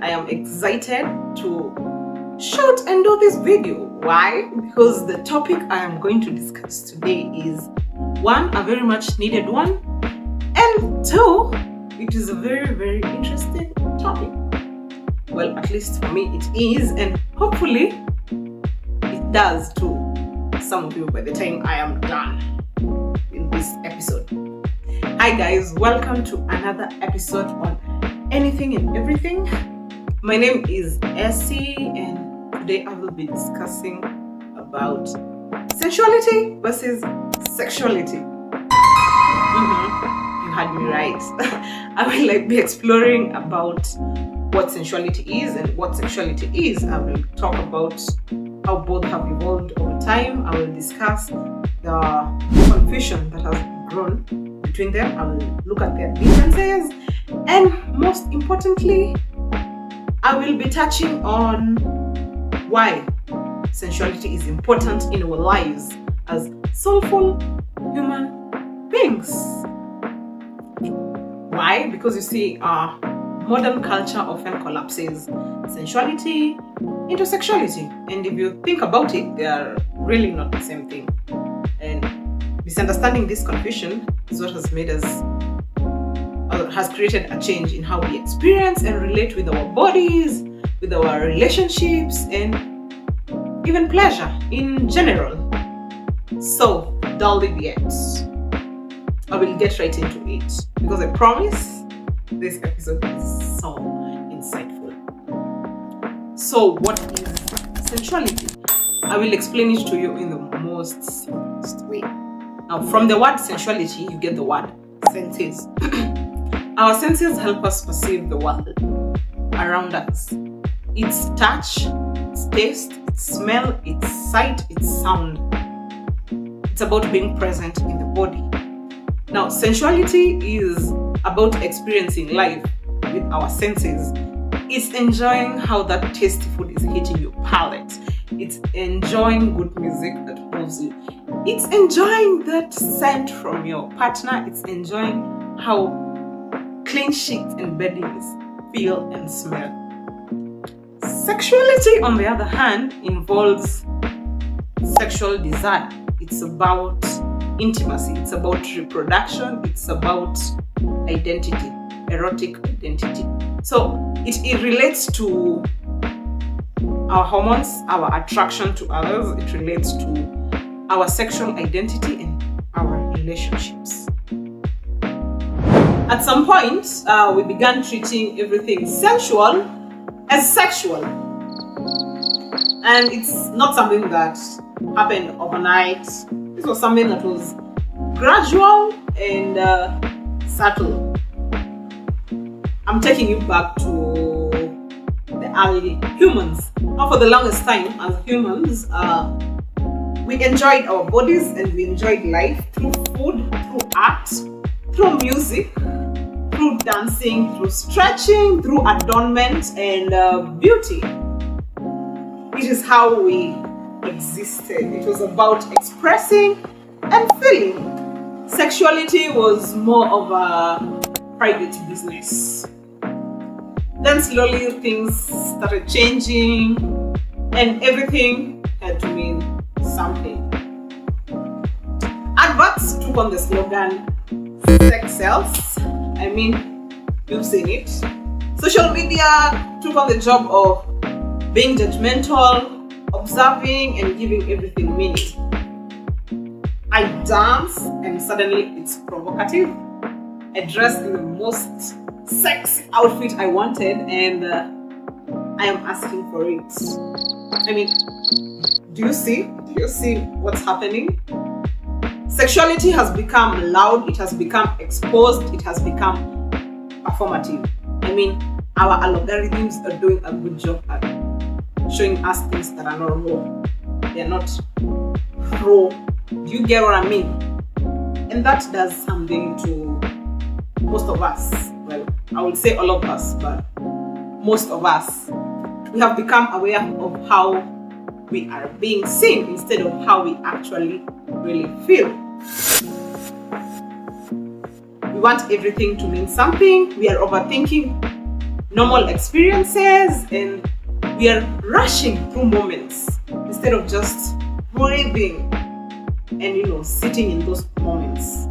I am excited to shoot and do this video. Why? Because the topic I am going to discuss today is one, a very much needed one, and two, it is a very, very interesting topic. Well, at least for me it is, and hopefully it does to some of you by the time I am done in this episode. Hi guys, welcome to another episode on Anything and Everything. My name is Essie, and today I will be discussing about sensuality versus sexuality. You had me right. I will be exploring about what sensuality is and what sexuality is. I will talk about how both have evolved over time. I will discuss the confusion that has grown between them. I will look at their differences, and most importantly, I will be touching on why sensuality is important in our lives as soulful human beings. Why? Because you see, modern culture often collapses sensuality into sexuality, and if you think about it, they are really not the same thing. And misunderstanding this confusion is what has made us, has created a change in how we experience and relate with our bodies, with our relationships, and even pleasure in general. So, dull it yet. I will get right into it because I promise this episode is so insightful. So, what is sensuality? I will explain it to you in the most simplest way. Now, from the word sensuality, you get the word senses. Our senses help us perceive the world around us. It's touch, it's taste, it's smell, it's sight, it's sound. It's about being present in the body. Now, sensuality is about experiencing life with our senses. It's enjoying how that tasty food is hitting your palate. It's enjoying good music that moves you. It's enjoying that scent from your partner. It's enjoying how clean sheets and beddings feel and smell. Sexuality, on the other hand, involves sexual desire. It's about intimacy. It's about reproduction. It's about identity, erotic identity. So it relates to our hormones, our attraction to others. It relates to our sexual identity and our relationships. At some point, we began treating everything sensual as sexual. And it's not something that happened overnight. This was something that was gradual and subtle. I'm taking you back to the early humans. Now, for the longest time, as humans, we enjoyed our bodies and we enjoyed life through food, through art, through music, through dancing, through stretching, through adornment and beauty. It is how we existed. It was about expressing and feeling. Sexuality was more of a private business. Then slowly things started changing and everything had to mean something. Adverts took on the slogan, sex sells. I mean, you've seen it. Social media took on the job of being judgmental, observing, and giving everything meaning. I dance and suddenly it's provocative. I dressed in the most sexy outfit I wanted and I am asking for it. I mean, do you see what's happening? Sexuality has become loud, it has become exposed, it has become performative. I mean, our algorithms are doing a good job at showing us things that are not raw. They're not raw. Do you get what I mean? And that does something to most of us. Well, I would say all of us, but most of us. We have become aware of how we are being seen instead of how we actually really feel. We want everything to mean something. We are overthinking normal experiences, and we are rushing through moments instead of just breathing and sitting in those moments.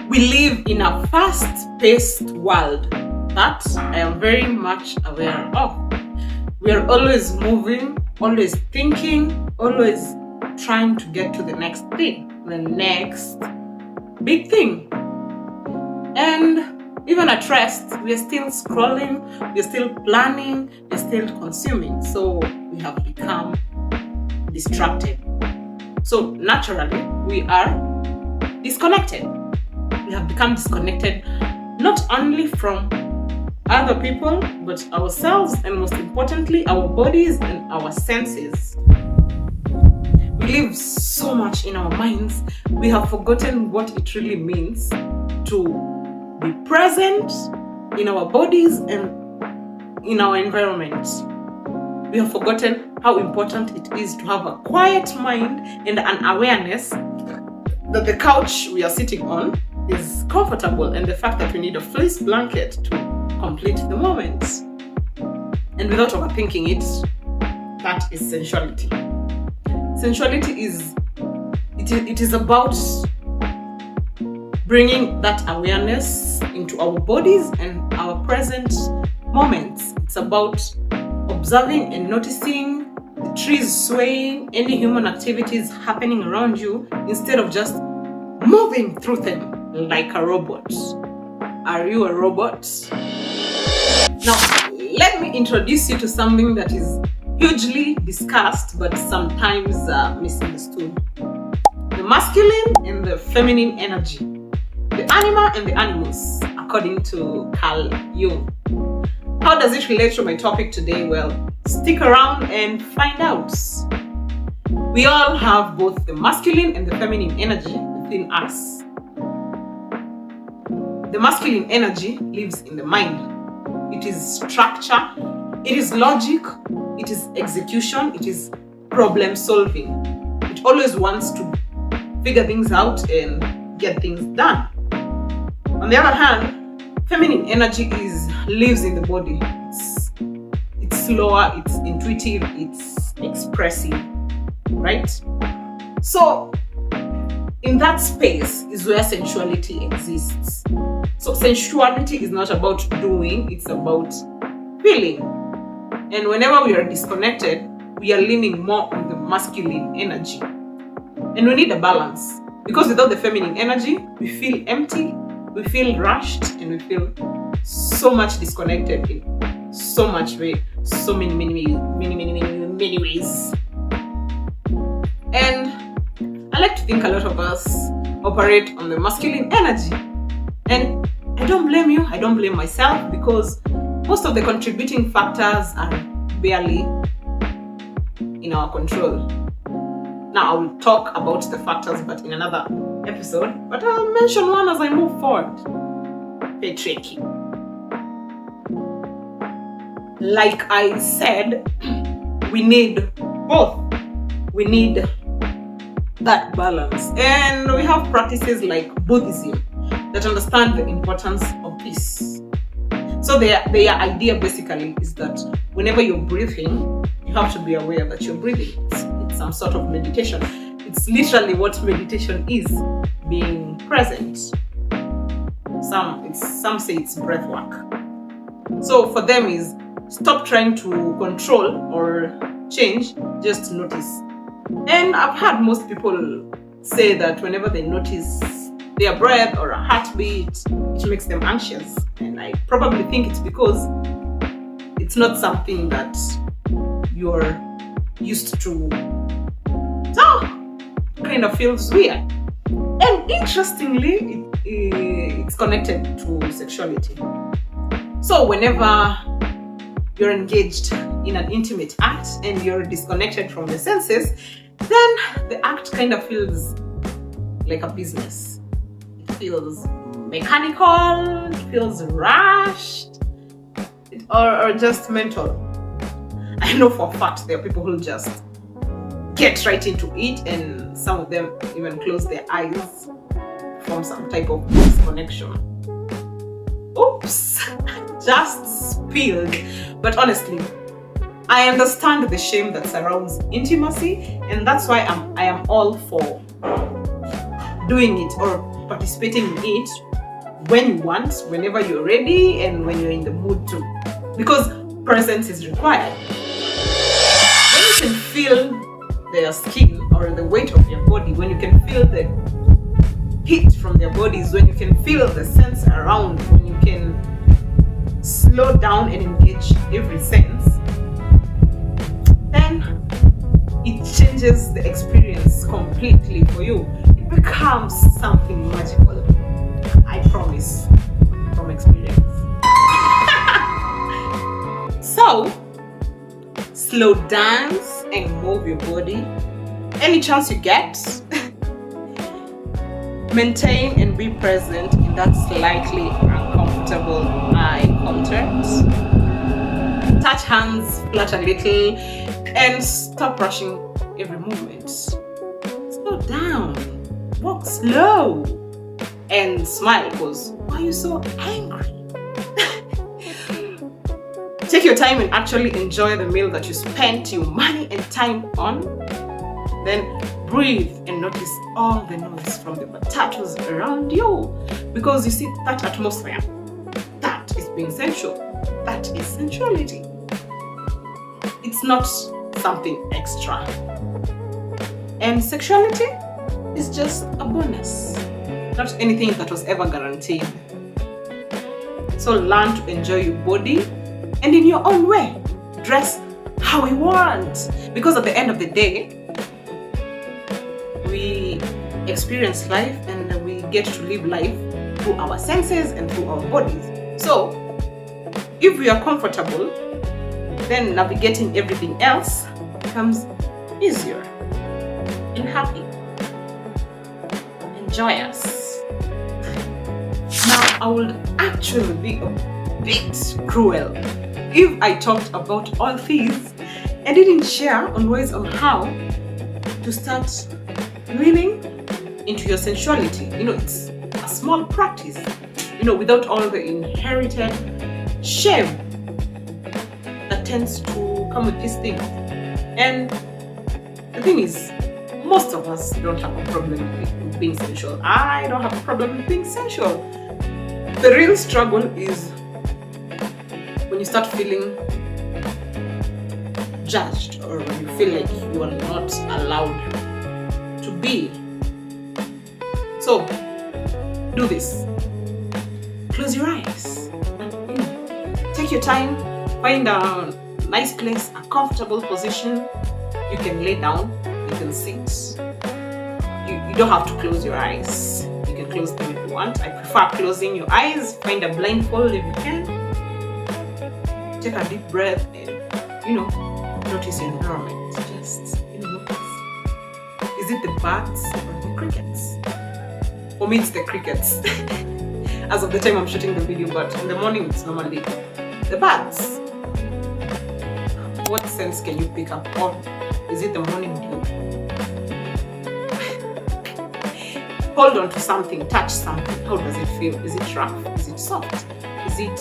We live in a fast-paced world that I am very much aware of. We are always moving, always thinking, always trying to get to the next thing, the next big thing. And even at rest, we are still scrolling, we are still planning, we are still consuming. So we have become distracted. So naturally, we are disconnected. We have become disconnected not only from other people, but ourselves, and most importantly, our bodies and our senses. We live so much in our minds, we have forgotten what it really means to be present in our bodies and in our environment. We have forgotten how important it is to have a quiet mind and an awareness that the couch we are sitting on is comfortable, and the fact that we need a fleece blanket to complete the moment. And without overthinking it, that is sensuality. Sensuality is about bringing that awareness into our bodies and our present moments. It's about observing and noticing the trees swaying, any human activities happening around you, instead of just moving through them like a robot. Are you a robot? Now, let me introduce you to something that is hugely discussed but sometimes misunderstood. The masculine and the feminine energy. The animal and the animus, according to Carl Jung. How does it relate to my topic today? Well, stick around and find out. We all have both the masculine and the feminine energy within us. The masculine energy lives in the mind. It is structure, it is logic, it is execution, it is problem solving. It always wants to figure things out and get things done. On the other hand, feminine energy lives in the body. It's slower, it's intuitive, it's expressive, right? So in that space is where sensuality exists. So sensuality is not about doing, it's about feeling. And whenever we are disconnected, we are leaning more on the masculine energy. And we need a balance, because without the feminine energy, we feel empty, we feel rushed, and we feel so much disconnected in so many ways. And I like to think a lot of us operate on the masculine energy. And I don't blame you, I don't blame myself, because most of the contributing factors are barely in our control. Now, I will talk about the factors, but in another episode. But I'll mention one as I move forward. Patriarchy. Like I said, we need both. We need that balance. And we have practices like Buddhism that understand the importance of peace. So their idea basically is that whenever you're breathing, you have to be aware that you're breathing. It's some sort of meditation. It's literally what meditation is, being present. Some say it's breath work. So for them is stop trying to control or change, just notice. And I've had most people say that whenever they notice their breath or a heartbeat, it makes them anxious. And I probably think it's because it's not something that you're used to. So, kind of feels weird. And interestingly, it's connected to sexuality. So whenever you're engaged in an intimate act and you're disconnected from the senses, then the act kind of feels like a business. It feels mechanical, it feels rushed, or just mental. I know for a fact there are people who just get right into it, and some of them even close their eyes from some type of disconnection. Oops, just spilled. But honestly, I understand the shame that surrounds intimacy, and that's why I am all for doing it or participating in it when you want, whenever you're ready, and when you're in the mood to. Because presence is required. When you can feel their skin or the weight of their body, when you can feel the heat from their bodies, when you can feel the sense around, when you can slow down and engage every sense, then it changes the experience completely for you. It becomes something magical. I promise, from experience. So, slow dance and move your body any chance you get. Maintain and be present in that slightly uncomfortable eye contact. Touch hands, flutter a little, and stop rushing every movement. Slow down, walk slow, and smile, because why are you so angry? Take your time and actually enjoy the meal that you spent your money and time on. Then breathe and notice all the noise from the potatoes around you, because you see that atmosphere, that is being sensual, that is sensuality. It's not something extra, and sexuality is just a bonus, not anything that was ever guaranteed. So learn to enjoy your body, and in your own way, dress how you want, because at the end of the day, we experience life and we get to live life through our senses and through our bodies. So if we are comfortable, then navigating everything else becomes easier and happy and joyous. Now, I would actually be a bit cruel if I talked about all these and didn't share on ways on how to start leaning into your sensuality. It's a small practice, without all the inherited shame that tends to come with these things. And the thing is, most of us don't have a problem with being sensual. I don't have a problem with being sensual. The real struggle is when you start feeling judged, or when you feel like you are not allowed to be. So do this. Close your eyes and take your time. Find a nice place, a comfortable position. You can lay down, you can sit. You don't have to close your eyes. You can close them if you want. I prefer closing your eyes. Find a blindfold if you can. Take a deep breath and notice your environment. Just notice. Is it the birds or the crickets? For me, it's the crickets. As of the time I'm shooting the video, but in the morning it's normally the birds. What sense can you pick up on? Is it the morning dew? Hold on to something, touch something. How does it feel? Is it rough? Is it soft? Is it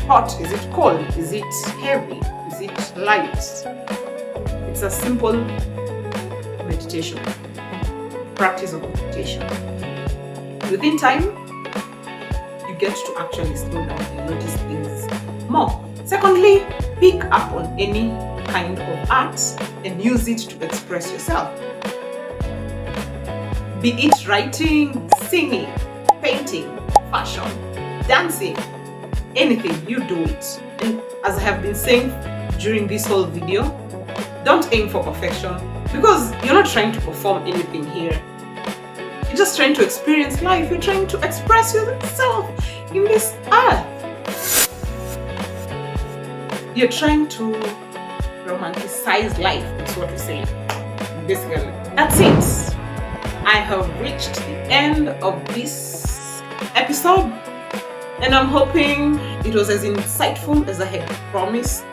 hot? Is it cold? Is it heavy? Is it light? It's a simple meditation, practice of meditation. Within time, you get to actually slow down and notice things more. Secondly, pick up on any kind of art and use it to express yourself. Be it writing, singing, painting, fashion, dancing, anything, you do it. And as I have been saying during this whole video, don't aim for perfection, because you're not trying to perform anything here. You're just trying to experience life. You're trying to express yourself in this earth. You're trying to romanticize life. That's what we say. Basically, that's it. I have reached the end of this episode, and I'm hoping it was as insightful as I had promised.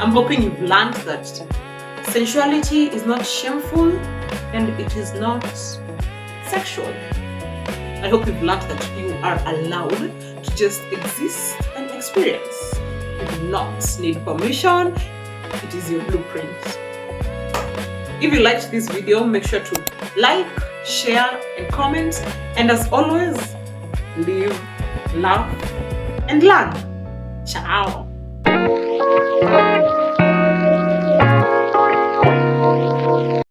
I'm hoping you've learned that sensuality is not shameful and it is not sexual. I hope you've learned that you are allowed to just exist and experience. You do not need permission. It is your blueprint. If you liked this video, make sure to like, share, and comment. And as always, live, laugh, and learn. Ciao.